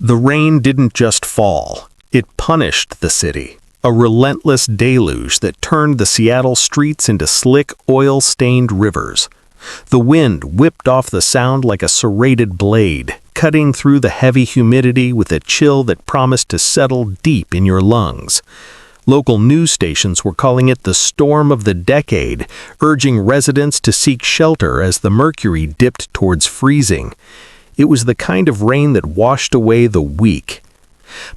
The rain didn't just fall, it punished the city. A relentless deluge that turned the Seattle streets into slick, oil-stained rivers. The wind whipped off the sound like a serrated blade, cutting through the heavy humidity with a chill that promised to settle deep in your lungs. Local news stations were calling it the storm of the decade, urging residents to seek shelter as the mercury dipped towards freezing. It was the kind of rain that washed away the weak.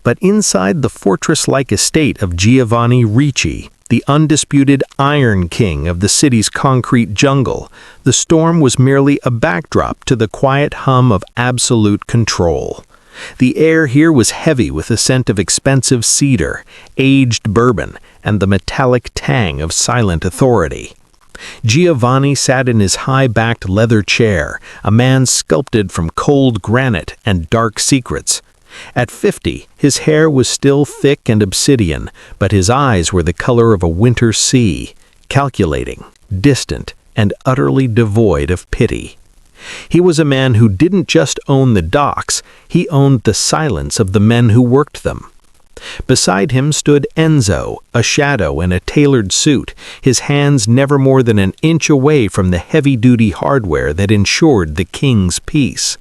But inside the fortress-like estate of Giovanni Ricci, the undisputed Iron King of the city's concrete jungle, the storm was merely a backdrop to the quiet hum of absolute control. The air here was heavy with the scent of expensive cedar, aged bourbon, and the metallic tang of silent authority. Giovanni sat in his high-backed leather chair, a man sculpted from cold granite and dark secrets. At 50, his hair was still thick and obsidian, but his eyes were the color of a winter sea, calculating, distant, and utterly devoid of pity. He was a man who didn't just own the docks, he owned the silence of the men who worked them. Beside him stood Enzo, a shadow in a tailored suit, his hands never more than an inch away from the heavy-duty hardware that ensured the king's peace.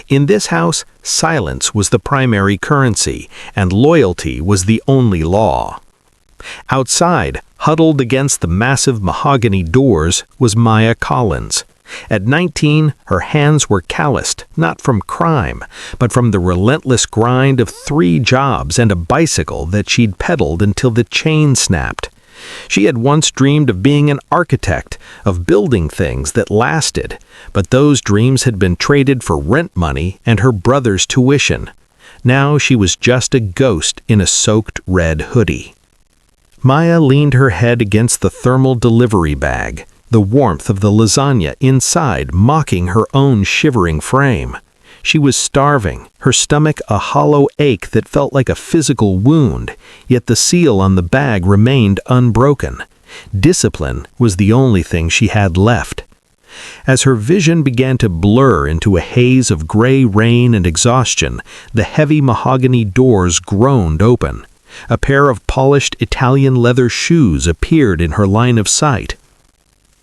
In this house, silence was the primary currency, and loyalty was the only law. Outside, huddled against the massive mahogany doors, was Maya Collins. At 19, her hands were calloused, not from crime, but from the relentless grind of 3 jobs and a bicycle that she'd pedaled until the chain snapped. She had once dreamed of being an architect, of building things that lasted, but those dreams had been traded for rent money and her brother's tuition. Now she was just a ghost in a soaked red hoodie. Maya leaned her head against the thermal delivery bag, the warmth of the lasagna inside mocking her own shivering frame. She was starving, her stomach a hollow ache that felt like a physical wound, yet the seal on the bag remained unbroken. Discipline was the only thing she had left. As her vision began to blur into a haze of gray rain and exhaustion, the heavy mahogany doors groaned open. A pair of polished Italian leather shoes appeared in her line of sight.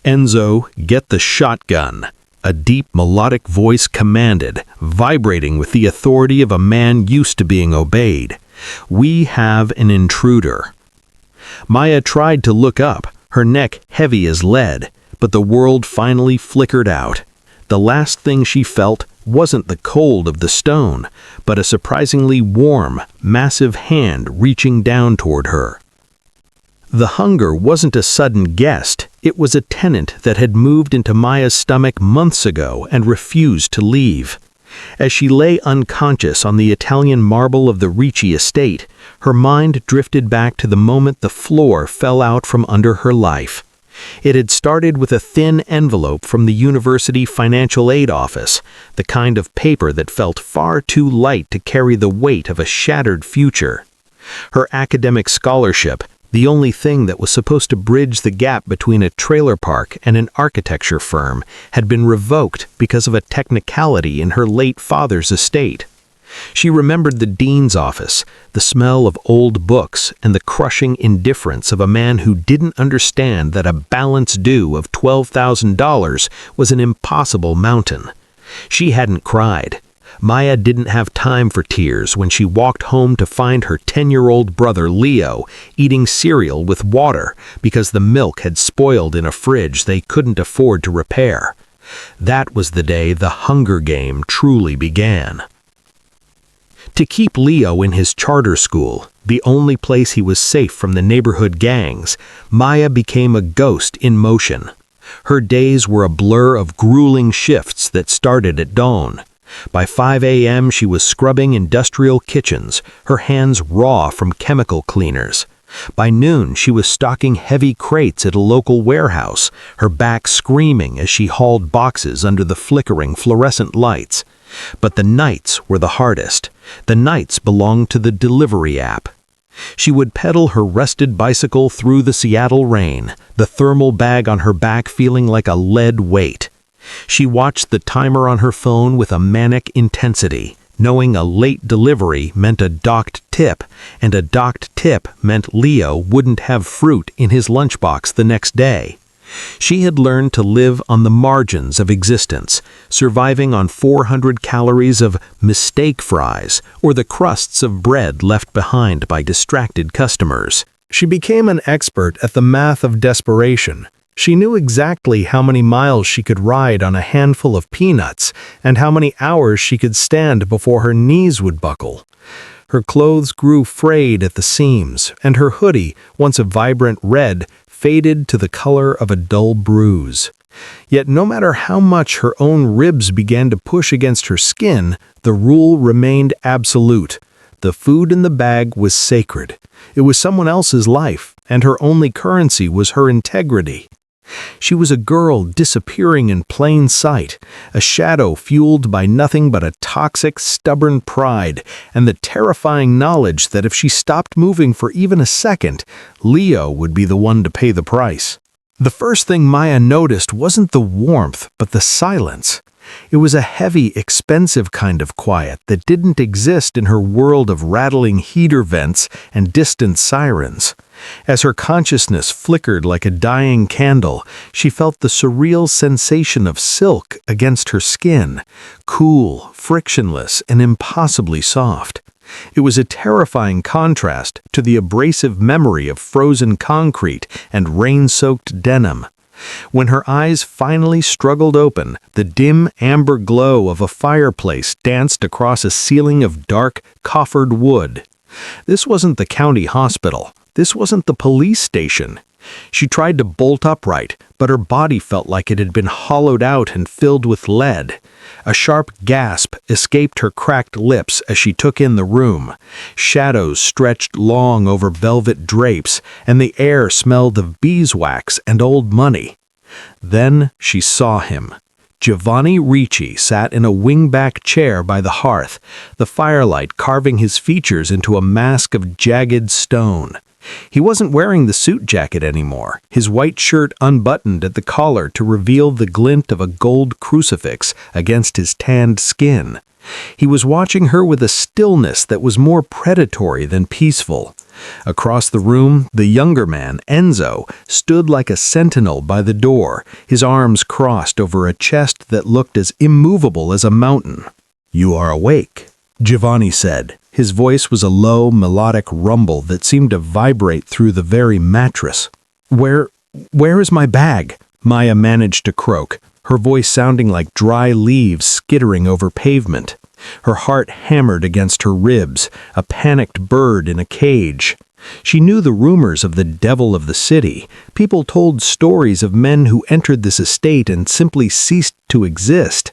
"Enzo, get the shotgun," a deep melodic voice commanded, vibrating with the authority of a man used to being obeyed. "We have an intruder." Maya tried to look up, her neck heavy as lead, but the world finally flickered out. The last thing she felt wasn't the cold of the stone, but a surprisingly warm, massive hand reaching down toward her. The hunger wasn't a sudden guest, it was a tenant that had moved into Maya's stomach months ago and refused to leave. As she lay unconscious on the Italian marble of the Ricci estate, her mind drifted back to the moment the floor fell out from under her life. It had started with a thin envelope from the university financial aid office, the kind of paper that felt far too light to carry the weight of a shattered future. Her academic scholarship, the only thing that was supposed to bridge the gap between a trailer park and an architecture firm, had been revoked because of a technicality in her late father's estate. She remembered the dean's office, the smell of old books, and the crushing indifference of a man who didn't understand that a balance due of $12,000 was an impossible mountain. She hadn't cried. Maya didn't have time for tears when she walked home to find her 10-year-old brother Leo eating cereal with water because the milk had spoiled in a fridge they couldn't afford to repair. That was the day the Hunger Game truly began. To keep Leo in his charter school, the only place he was safe from the neighborhood gangs, Maya became a ghost in motion. Her days were a blur of grueling shifts that started at dawn. By 5 a.m. she was scrubbing industrial kitchens, her hands raw from chemical cleaners. By noon she was stocking heavy crates at a local warehouse, her back screaming as she hauled boxes under the flickering fluorescent lights. But the nights were the hardest. The nights belonged to the delivery app. She would pedal her rusted bicycle through the Seattle rain, the thermal bag on her back feeling like a lead weight. She watched the timer on her phone with a manic intensity, knowing a late delivery meant a docked tip, and a docked tip meant Leo wouldn't have fruit in his lunchbox the next day. She had learned to live on the margins of existence, surviving on 400 calories of mistake fries or the crusts of bread left behind by distracted customers. She became an expert at the math of desperation. She knew exactly how many miles she could ride on a handful of peanuts and how many hours she could stand before her knees would buckle. Her clothes grew frayed at the seams, and her hoodie, once a vibrant red, faded to the color of a dull bruise. Yet no matter how much her own ribs began to push against her skin, the rule remained absolute. The food in the bag was sacred. It was someone else's life, and her only currency was her integrity. She was a girl disappearing in plain sight, a shadow fueled by nothing but a toxic, stubborn pride and the terrifying knowledge that if she stopped moving for even a second, Leo would be the one to pay the price. The first thing Maya noticed wasn't the warmth, but the silence. It was a heavy, expensive kind of quiet that didn't exist in her world of rattling heater vents and distant sirens. As her consciousness flickered like a dying candle, she felt the surreal sensation of silk against her skin, cool, frictionless, and impossibly soft. It was a terrifying contrast to the abrasive memory of frozen concrete and rain-soaked denim. When her eyes finally struggled open, the dim amber glow of a fireplace danced across a ceiling of dark, coffered wood. This wasn't the county hospital. This wasn't the police station. She tried to bolt upright, but her body felt like it had been hollowed out and filled with lead. A sharp gasp escaped her cracked lips as she took in the room. Shadows stretched long over velvet drapes, and the air smelled of beeswax and old money. Then she saw him. Giovanni Ricci sat in a wingback chair by the hearth, the firelight carving his features into a mask of jagged stone. He wasn't wearing the suit jacket anymore, his white shirt unbuttoned at the collar to reveal the glint of a gold crucifix against his tanned skin. He was watching her with a stillness that was more predatory than peaceful. Across the room, the younger man, Enzo, stood like a sentinel by the door, his arms crossed over a chest that looked as immovable as a mountain. "You are awake," Giovanni said. His voice was a low, melodic rumble that seemed to vibrate through the very mattress. Where is my bag?" Maya managed to croak, her voice sounding like dry leaves skittering over pavement. Her heart hammered against her ribs, a panicked bird in a cage. She knew the rumors of the devil of the city. People told stories of men who entered this estate and simply ceased to exist.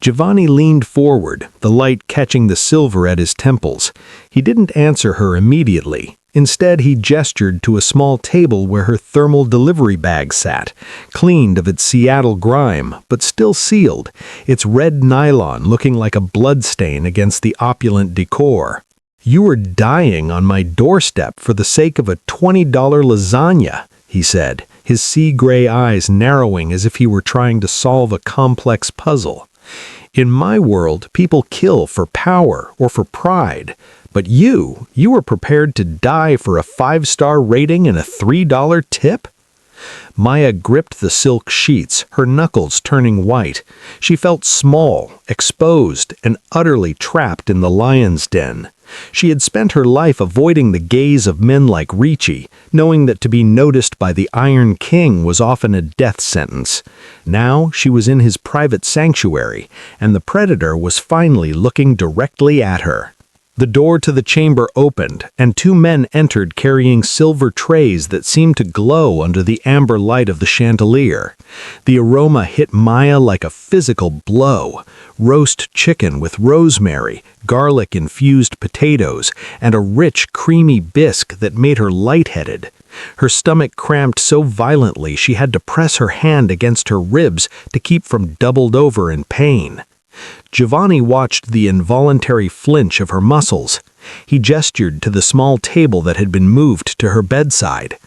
Giovanni leaned forward, the light catching the silver at his temples. He didn't answer her immediately. Instead, he gestured to a small table where her thermal delivery bag sat, cleaned of its Seattle grime, but still sealed, its red nylon looking like a bloodstain against the opulent decor. "You were dying on my doorstep for the sake of a $20 lasagna," he said, his sea-gray eyes narrowing as if he were trying to solve a complex puzzle. "In my world, people kill for power or for pride. But you were prepared to die for a 5-star rating and a $3 tip?" Maya gripped the silk sheets, her knuckles turning white. She felt small, exposed, and utterly trapped in the lion's den. She had spent her life avoiding the gaze of men like Ricci, knowing that to be noticed by the Iron King was often a death sentence. Now she was in his private sanctuary, and the predator was finally looking directly at her. The door to the chamber opened, and 2 men entered carrying silver trays that seemed to glow under the amber light of the chandelier. The aroma hit Maya like a physical blow. Roast chicken with rosemary, garlic-infused potatoes, and a rich, creamy bisque that made her lightheaded. Her stomach cramped so violently she had to press her hand against her ribs to keep from doubled over in pain. Giovanni watched the involuntary flinch of her muscles. He gestured to the small table that had been moved to her bedside.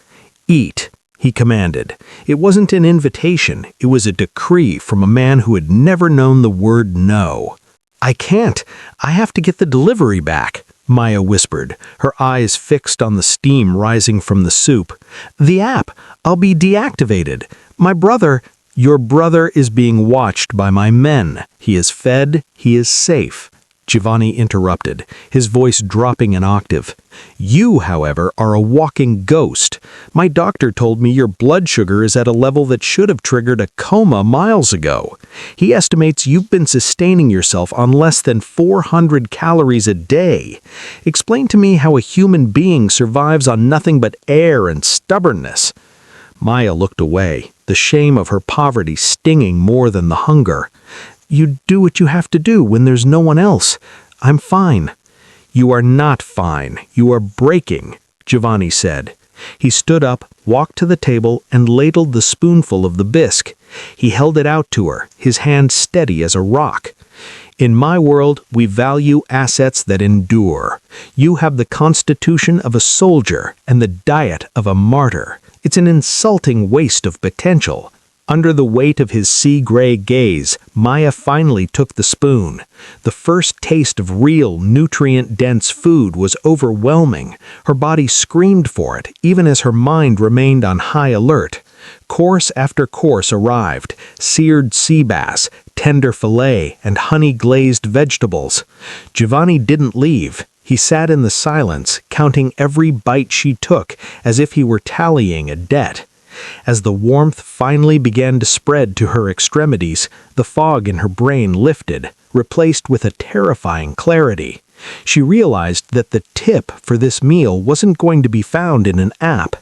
"Eat," he commanded. It wasn't an invitation, it was a decree from a man who had never known the word no. "I can't. I have to get the delivery back," Maya whispered, her eyes fixed on the steam rising from the soup. "The app. I'll be deactivated. My brother—" "Your brother is being watched by my men. He is fed. He is safe," Giovanni interrupted, his voice dropping an octave. "You, however, are a walking ghost. My doctor told me your blood sugar is at a level that should have triggered a coma miles ago. He estimates you've been sustaining yourself on less than 400 calories a day. Explain to me how a human being survives on nothing but air and stubbornness." Maya looked away, the shame of her poverty stinging more than the hunger. "You do what you have to do when there's no one else. I'm fine." "You are not fine. You are breaking," Giovanni said. He stood up, walked to the table, and ladled the spoonful of the bisque. He held it out to her, his hand steady as a rock. "In my world, we value assets that endure. You have the constitution of a soldier and the diet of a martyr. It's an insulting waste of potential." Under the weight of his sea-gray gaze, Maya finally took the spoon. The first taste of real, nutrient-dense food was overwhelming. Her body screamed for it, even as her mind remained on high alert. Course after course arrived: seared sea bass, tender fillet, and honey-glazed vegetables. Giovanni didn't leave. He sat in the silence, counting every bite she took, as if he were tallying a debt. As the warmth finally began to spread to her extremities, the fog in her brain lifted, replaced with a terrifying clarity. She realized that the tip for this meal wasn't going to be found in an app.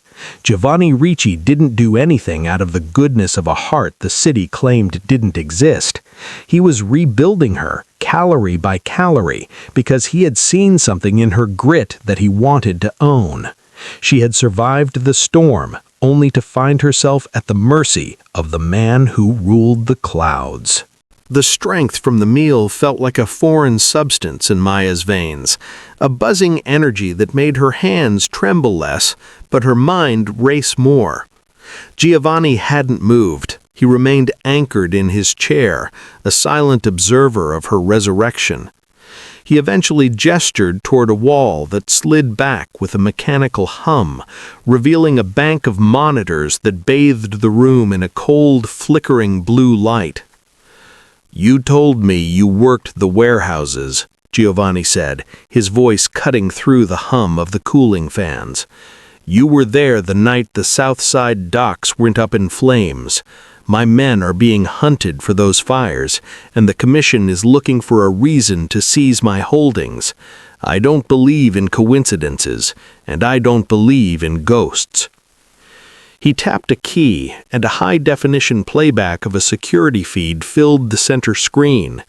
Giovanni Ricci didn't do anything out of the goodness of a heart the city claimed didn't exist. He was rebuilding her, calorie by calorie, because he had seen something in her grit that he wanted to own. She had survived the storm, only to find herself at the mercy of the man who ruled the clouds. The strength from the meal felt like a foreign substance in Maya's veins, a buzzing energy that made her hands tremble less, but her mind race more. Giovanni hadn't moved. He remained anchored in his chair, a silent observer of her resurrection. He eventually gestured toward a wall that slid back with a mechanical hum, revealing a bank of monitors that bathed the room in a cold, flickering blue light. "You told me you worked the warehouses," Giovanni said, his voice cutting through the hum of the cooling fans. "You were there the night the South Side docks went up in flames. My men are being hunted for those fires, and the Commission is looking for a reason to seize my holdings. I don't believe in coincidences, and I don't believe in ghosts." He tapped a key, and a high-definition playback of a security feed filled the center screen.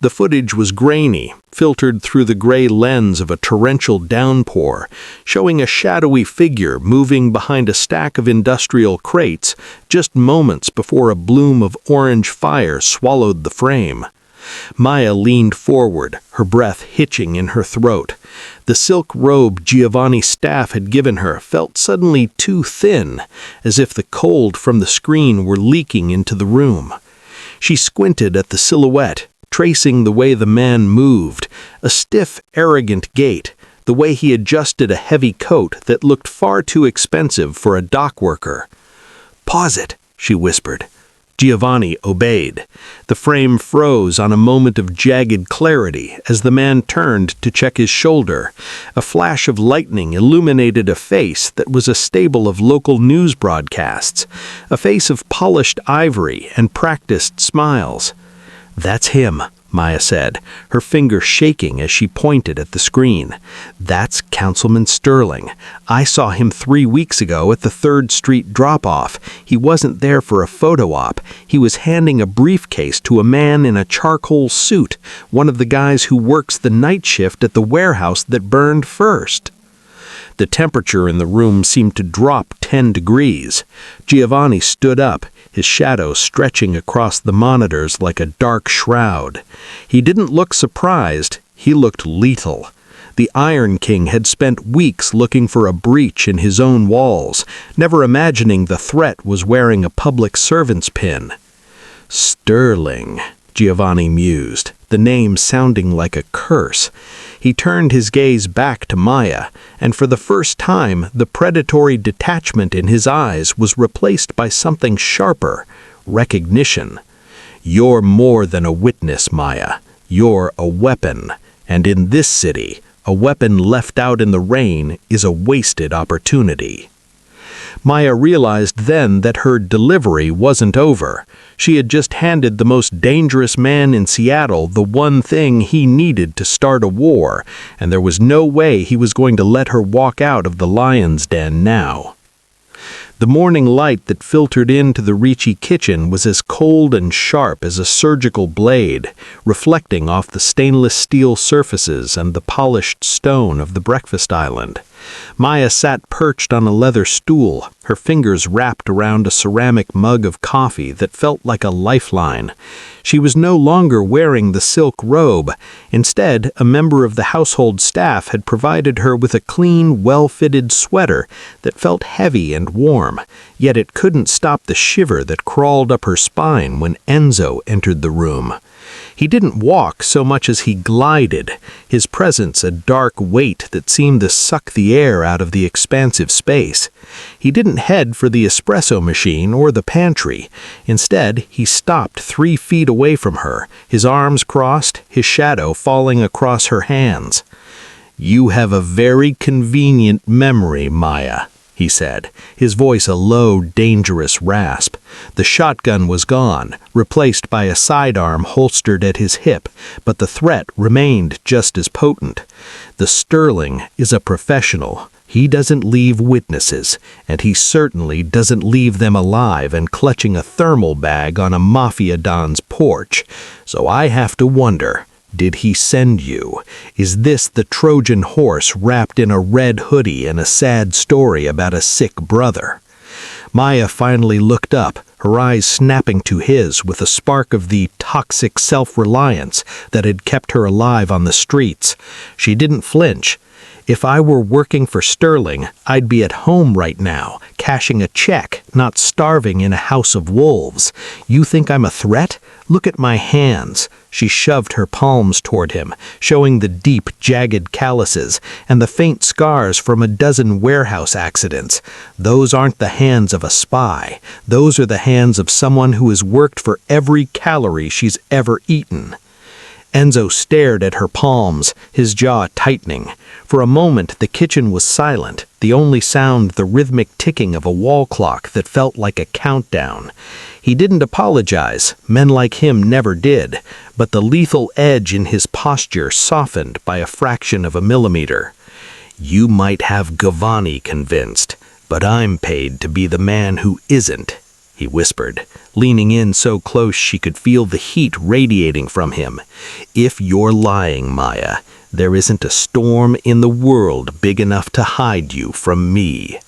The footage was grainy, filtered through the gray lens of a torrential downpour, showing a shadowy figure moving behind a stack of industrial crates just moments before a bloom of orange fire swallowed the frame. Maya leaned forward, her breath hitching in her throat. The silk robe Giovanni's staff had given her felt suddenly too thin, as if the cold from the screen were leaking into the room. She squinted at the silhouette, tracing the way the man moved, a stiff, arrogant gait, the way he adjusted a heavy coat that looked far too expensive for a dock worker. "Pause it," she whispered. Giovanni obeyed. The frame froze on a moment of jagged clarity as the man turned to check his shoulder. A flash of lightning illuminated a face that was a staple of local news broadcasts, a face of polished ivory and practiced smiles. "That's him," Maya said, her finger shaking as she pointed at the screen. "That's Councilman Sterling. I saw him 3 weeks ago at the 3rd Street drop-off. He wasn't there for a photo op. He was handing a briefcase to a man in a charcoal suit, one of the guys who works the night shift at the warehouse that burned first." The temperature in the room seemed to drop 10 degrees. Giovanni stood up, his shadow stretching across the monitors like a dark shroud. He didn't look surprised, he looked lethal. The Iron King had spent weeks looking for a breach in his own walls, never imagining the threat was wearing a public servant's pin. "Sterling," Giovanni mused, the name sounding like a curse. He turned his gaze back to Maya, and for the first time, the predatory detachment in his eyes was replaced by something sharper, recognition. You're more than a witness, Maya. You're a weapon, and in this city, a weapon left out in the rain is a wasted opportunity. Maya realized then that her delivery wasn't over. She had just handed the most dangerous man in Seattle the one thing he needed to start a war, and there was no way he was going to let her walk out of the lion's den now. The morning light that filtered into the Ricci kitchen was as cold and sharp as a surgical blade, reflecting off the stainless steel surfaces and the polished stone of the breakfast island. Maya sat perched on a leather stool, her fingers wrapped around a ceramic mug of coffee that felt like a lifeline. She was no longer wearing the silk robe. Instead, a member of the household staff had provided her with a clean, well-fitted sweater that felt heavy and warm, yet it couldn't stop the shiver that crawled up her spine when Enzo entered the room. He didn't walk so much as he glided, his presence a dark weight that seemed to suck the air out of the expansive space. He didn't head for the espresso machine or the pantry. Instead, he stopped 3 feet away from her, his arms crossed, his shadow falling across her hands. "You have a very convenient memory, Maya," he said, his voice a low, dangerous rasp. The shotgun was gone, replaced by a sidearm holstered at his hip, but the threat remained just as potent. "The Sterling is a professional. He doesn't leave witnesses, and he certainly doesn't leave them alive and clutching a thermal bag on a Mafia Don's porch. So I have to wonder, did he send you? Is this the Trojan horse wrapped in a red hoodie and a sad story about a sick brother?" Maya finally looked up, her eyes snapping to his with a spark of the toxic self-reliance that had kept her alive on the streets. She didn't flinch. "If I were working for Sterling, I'd be at home right now, cashing a check, not starving in a house of wolves. You think I'm a threat? Look at my hands." She shoved her palms toward him, showing the deep, jagged calluses and the faint scars from a dozen warehouse accidents. "Those aren't the hands of a spy. Those are the hands of someone who has worked for every calorie she's ever eaten." Enzo stared at her palms, his jaw tightening. For a moment the kitchen was silent, the only sound the rhythmic ticking of a wall clock that felt like a countdown. He didn't apologize, men like him never did, but the lethal edge in his posture softened by a fraction of a millimeter. "You might have Giovanni convinced, but I'm paid to be the man who isn't," he whispered, leaning in so close she could feel the heat radiating from him. "If you're lying, Maya, there isn't a storm in the world big enough to hide you from me."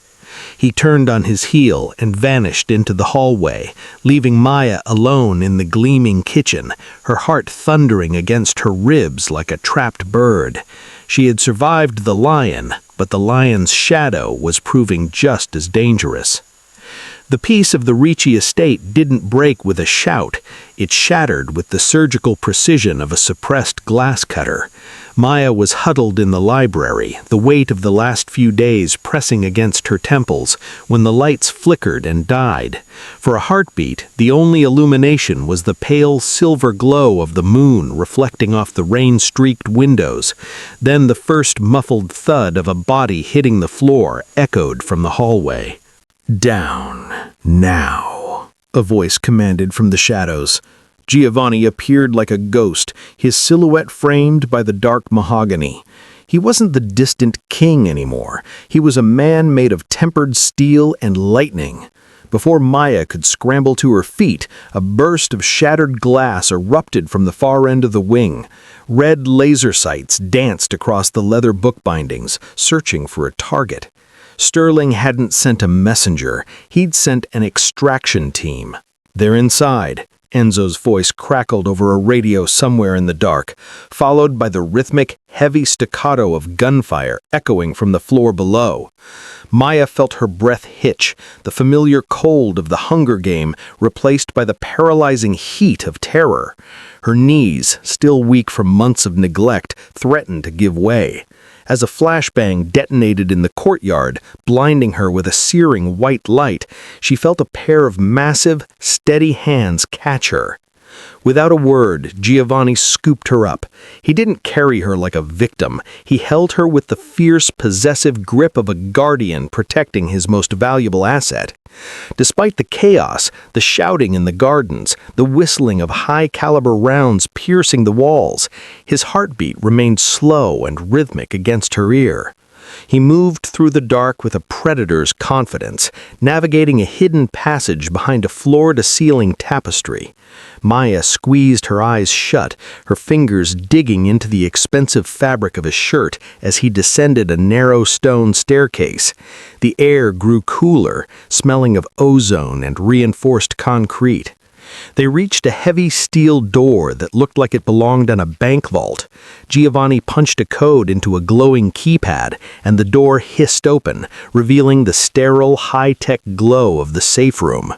He turned on his heel and vanished into the hallway, leaving Maya alone in the gleaming kitchen, her heart thundering against her ribs like a trapped bird. She had survived the lion, but the lion's shadow was proving just as dangerous. The peace of the Ricci estate didn't break with a shout. It shattered with the surgical precision of a suppressed glass cutter. Maya was huddled in the library, the weight of the last few days pressing against her temples, when the lights flickered and died. For a heartbeat, the only illumination was the pale silver glow of the moon reflecting off the rain-streaked windows. Then the first muffled thud of a body hitting the floor echoed from the hallway. "Down, now," a voice commanded from the shadows. Giovanni appeared like a ghost, his silhouette framed by the dark mahogany. He wasn't the distant king anymore. He was a man made of tempered steel and lightning. Before Maya could scramble to her feet, a burst of shattered glass erupted from the far end of the wing. Red laser sights danced across the leather bookbindings, searching for a target. Sterling hadn't sent a messenger, he'd sent an extraction team. "They're inside. Enzo's voice crackled over a radio somewhere in the dark, followed by the rhythmic, heavy staccato of gunfire echoing from the floor below. Maya felt her breath hitch, the familiar cold of the Hunger Game replaced by the paralyzing heat of terror. Her knees, still weak from months of neglect, threatened to give way. As a flashbang detonated in the courtyard, blinding her with a searing white light, she felt a pair of massive, steady hands catch her. Without a word, Giovanni scooped her up. He didn't carry her like a victim. He held her with the fierce, possessive grip of a guardian protecting his most valuable asset. Despite the chaos, the shouting in the gardens, the whistling of high-caliber rounds piercing the walls, his heartbeat remained slow and rhythmic against her ear. He moved through the dark with a predator's confidence, navigating a hidden passage behind a floor-to-ceiling tapestry. Maya squeezed her eyes shut, her fingers digging into the expensive fabric of his shirt as he descended a narrow stone staircase. The air grew cooler, smelling of ozone and reinforced concrete. They reached a heavy steel door that looked like it belonged in a bank vault. Giovanni punched a code into a glowing keypad, and the door hissed open, revealing the sterile, high-tech glow of the safe room.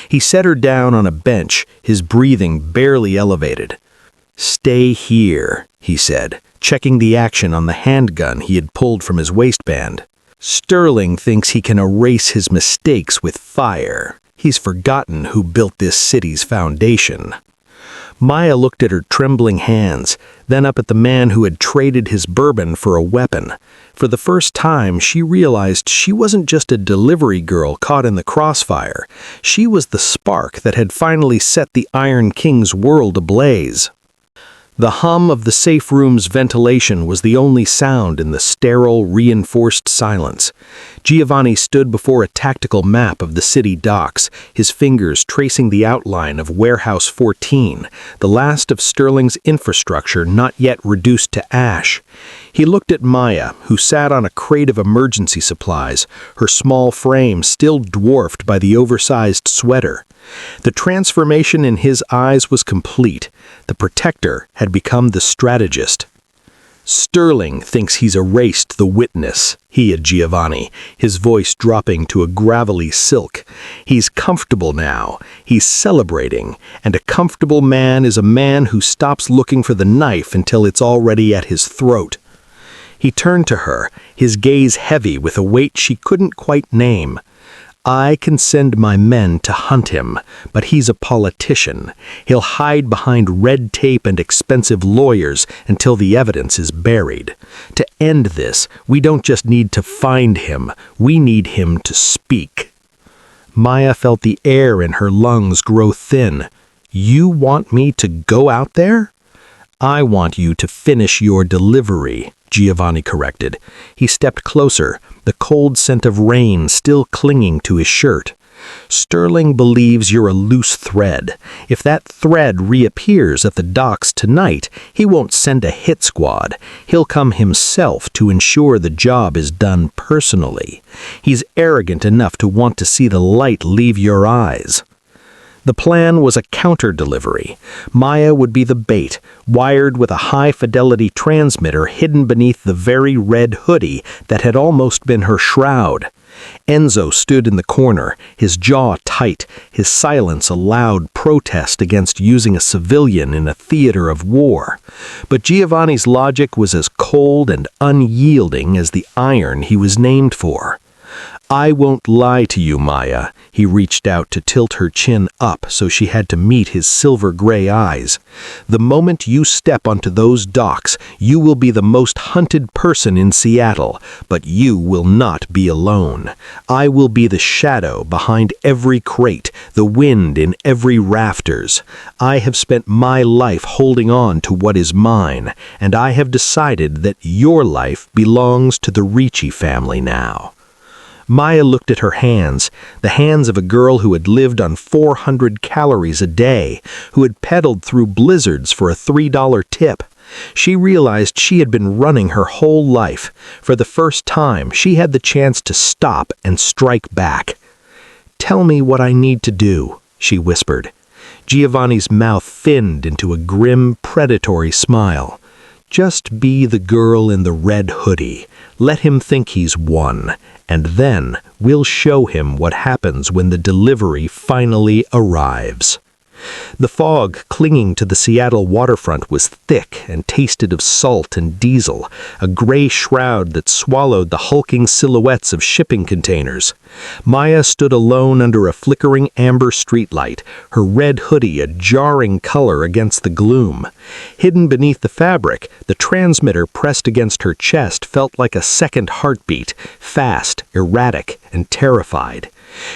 He set her down on a bench, his breathing barely elevated. "Stay here," he said, checking the action on the handgun he had pulled from his waistband. "Sterling thinks he can erase his mistakes with fire. He's forgotten who built this city's foundation." Maya looked at her trembling hands, then up at the man who had traded his bourbon for a weapon. For the first time, she realized she wasn't just a delivery girl caught in the crossfire. She was the spark that had finally set the Iron King's world ablaze. The hum of the safe room's ventilation was the only sound in the sterile, reinforced silence. Giovanni stood before a tactical map of the city docks, his fingers tracing the outline of Warehouse 14, the last of Sterling's infrastructure not yet reduced to ash. He looked at Maya, who sat on a crate of emergency supplies, her small frame still dwarfed by the oversized sweater. The transformation in his eyes was complete. The protector had become the strategist. "Sterling thinks he's erased the witness," he had Giovanni, his voice dropping to a gravelly silk. "He's comfortable now. He's celebrating. And a comfortable man is a man who stops looking for the knife until it's already at his throat." He turned to her, his gaze heavy with a weight she couldn't quite name. "I can send my men to hunt him, but he's a politician. He'll hide behind red tape and expensive lawyers until the evidence is buried. To end this, we don't just need to find him, we need him to speak." Maya felt the air in her lungs grow thin. "You want me to go out there?" "I want you to finish your delivery," Giovanni corrected. He stepped closer, the cold scent of rain still clinging to his shirt. "Sterling believes you're a loose thread. If that thread reappears at the docks tonight, he won't send a hit squad. He'll come himself to ensure the job is done personally. He's arrogant enough to want to see the light leave your eyes." The plan was a counter-delivery. Maya would be the bait, wired with a high-fidelity transmitter hidden beneath the very red hoodie that had almost been her shroud. Enzo stood in the corner, his jaw tight, his silence a loud protest against using a civilian in a theater of war. But Giovanni's logic was as cold and unyielding as the iron he was named for. "I won't lie to you, Maya." He reached out to tilt her chin up so she had to meet his silver-gray eyes. "The moment you step onto those docks, you will be the most hunted person in Seattle, but you will not be alone. I will be the shadow behind every crate, the wind in every rafters. I have spent my life holding on to what is mine, and I have decided that your life belongs to the Ricci family now." Maya looked at her hands, the hands of a girl who had lived on 400 calories a day, who had pedaled through blizzards for a $3 tip. She realized she had been running her whole life. For the first time, she had the chance to stop and strike back. "Tell me what I need to do," she whispered. Giovanni's mouth thinned into a grim, predatory smile. "Just be the girl in the red hoodie. Let him think he's won, and then we'll show him what happens when the delivery finally arrives." The fog clinging to the Seattle waterfront was thick and tasted of salt and diesel, a gray shroud that swallowed the hulking silhouettes of shipping containers. Maya stood alone under a flickering amber streetlight, her red hoodie a jarring color against the gloom. Hidden beneath the fabric, the transmitter pressed against her chest felt like a second heartbeat, fast, erratic, and terrified.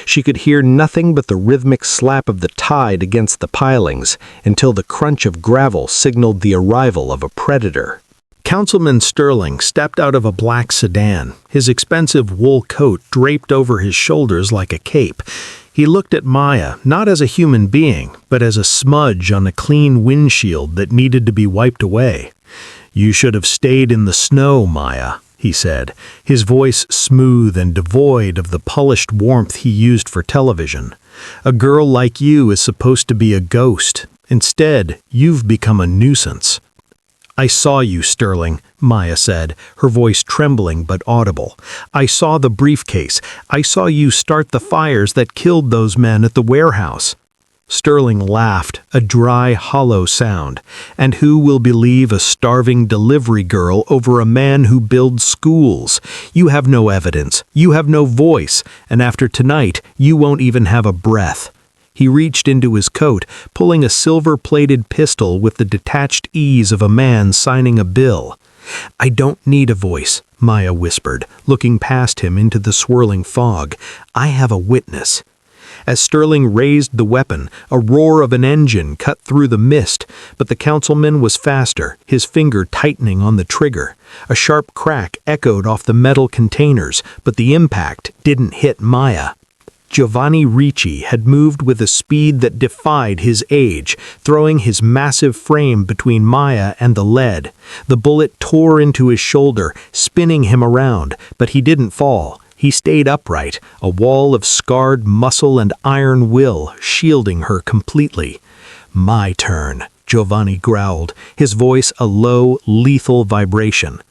She could hear nothing but the rhythmic slap of the tide against the pilings until the crunch of gravel signaled the arrival of a predator. Councilman Sterling stepped out of a black sedan, his expensive wool coat draped over his shoulders like a cape. He looked at Maya not as a human being, but as a smudge on a clean windshield that needed to be wiped away. "You should have stayed in the snow, Maya," he said, his voice smooth and devoid of the polished warmth he used for television. "A girl like you is supposed to be a ghost. Instead, you've become a nuisance." "I saw you, Sterling," Maya said, her voice trembling but audible. "I saw the briefcase. I saw you start the fires that killed those men at the warehouse." Sterling laughed, a dry, hollow sound. "And who will believe a starving delivery girl over a man who builds schools? You have no evidence, you have no voice, and after tonight, you won't even have a breath." He reached into his coat, pulling a silver-plated pistol with the detached ease of a man signing a bill. "I don't need a voice," Maya whispered, looking past him into the swirling fog. "I have a witness." As Sterling raised the weapon, a roar of an engine cut through the mist, but the councilman was faster, his finger tightening on the trigger. A sharp crack echoed off the metal containers, but the impact didn't hit Maya. Giovanni Ricci had moved with a speed that defied his age, throwing his massive frame between Maya and the lead. The bullet tore into his shoulder, spinning him around, but he didn't fall. He stayed upright, a wall of scarred muscle and iron will shielding her completely. "My turn," Giovanni growled, his voice a low, lethal vibration.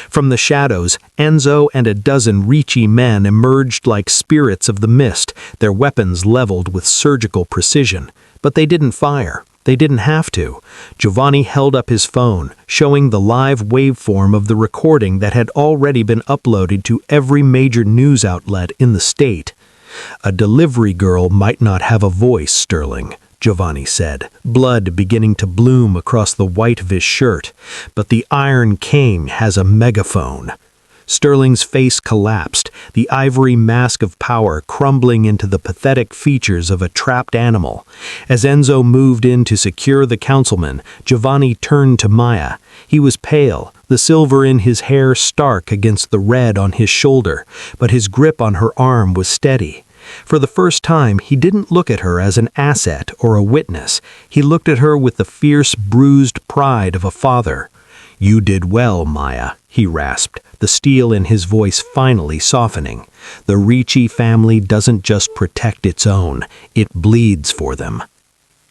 From the shadows, Enzo and a dozen Ricci men emerged like spirits of the mist, their weapons leveled with surgical precision. But they didn't fire. They didn't have to. Giovanni held up his phone, showing the live waveform of the recording that had already been uploaded to every major news outlet in the state. "A delivery girl might not have a voice, Sterling," Giovanni said, blood beginning to bloom across the white of his shirt, "but the Iron King has a megaphone." Sterling's face collapsed, the ivory mask of power crumbling into the pathetic features of a trapped animal. As Enzo moved in to secure the councilman, Giovanni turned to Maya. He was pale, the silver in his hair stark against the red on his shoulder, but his grip on her arm was steady. For the first time, he didn't look at her as an asset or a witness. He looked at her with the fierce, bruised pride of a father. "You did well, Maya," he rasped, the steel in his voice finally softening. "The Ricci family doesn't just protect its own, it bleeds for them."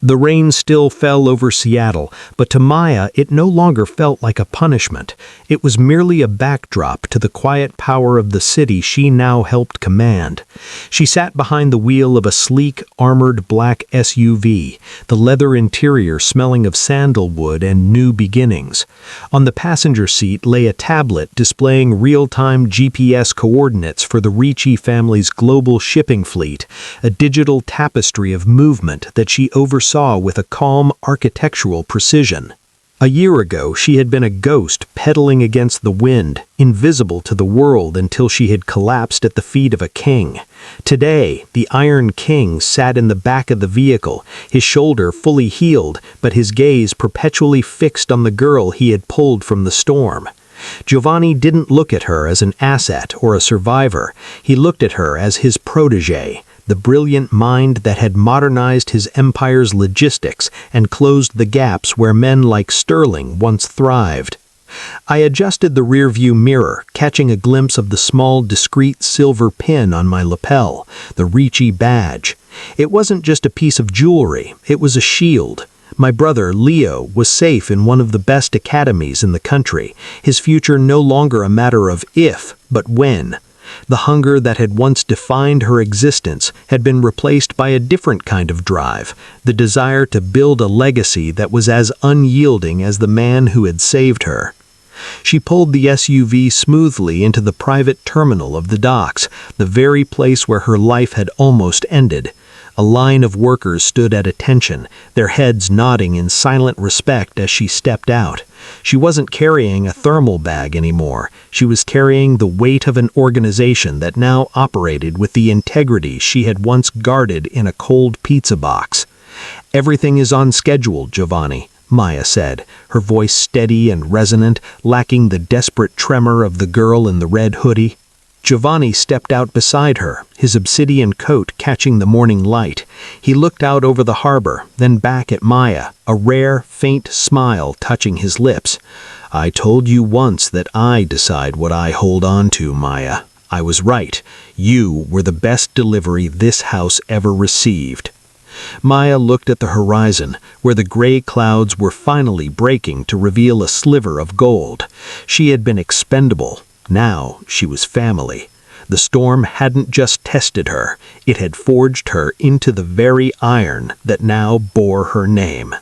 The rain still fell over Seattle, but to Maya it no longer felt like a punishment. It was merely a backdrop to the quiet power of the city she now helped command. She sat behind the wheel of a sleek, armored black SUV, the leather interior smelling of sandalwood and new beginnings. On the passenger seat lay a tablet displaying real-time GPS coordinates for the Ricci family's global shipping fleet, a digital tapestry of movement that she oversaw with a calm architectural precision. A year ago, she had been a ghost pedaling against the wind, invisible to the world until she had collapsed at the feet of a king. Today, the Iron King sat in the back of the vehicle, his shoulder fully healed, but his gaze perpetually fixed on the girl he had pulled from the storm. Giovanni didn't look at her as an asset or a survivor. He looked at her as his protégé, the brilliant mind that had modernized his empire's logistics and closed the gaps where men like Sterling once thrived. I adjusted the rearview mirror, catching a glimpse of the small, discreet silver pin on my lapel, the Ricci badge. It wasn't just a piece of jewelry, it was a shield. My brother, Leo, was safe in one of the best academies in the country, his future no longer a matter of if, but when. The hunger that had once defined her existence had been replaced by a different kind of drive, the desire to build a legacy that was as unyielding as the man who had saved her. She pulled the SUV smoothly into the private terminal of the docks, the very place where her life had almost ended. A line of workers stood at attention, their heads nodding in silent respect as she stepped out. She wasn't carrying a thermal bag anymore. She was carrying the weight of an organization that now operated with the integrity she had once guarded in a cold pizza box. "Everything is on schedule, Giovanni," Maya said, her voice steady and resonant, lacking the desperate tremor of the girl in the red hoodie. Giovanni stepped out beside her, his obsidian coat catching the morning light. He looked out over the harbor, then back at Maya, a rare, faint smile touching his lips. "I told you once that I decide what I hold on to, Maya. I was right. You were the best delivery this house ever received." Maya looked at the horizon, where the gray clouds were finally breaking to reveal a sliver of gold. She had been expendable. Now she was family. The storm hadn't just tested her, it had forged her into the very iron that now bore her name.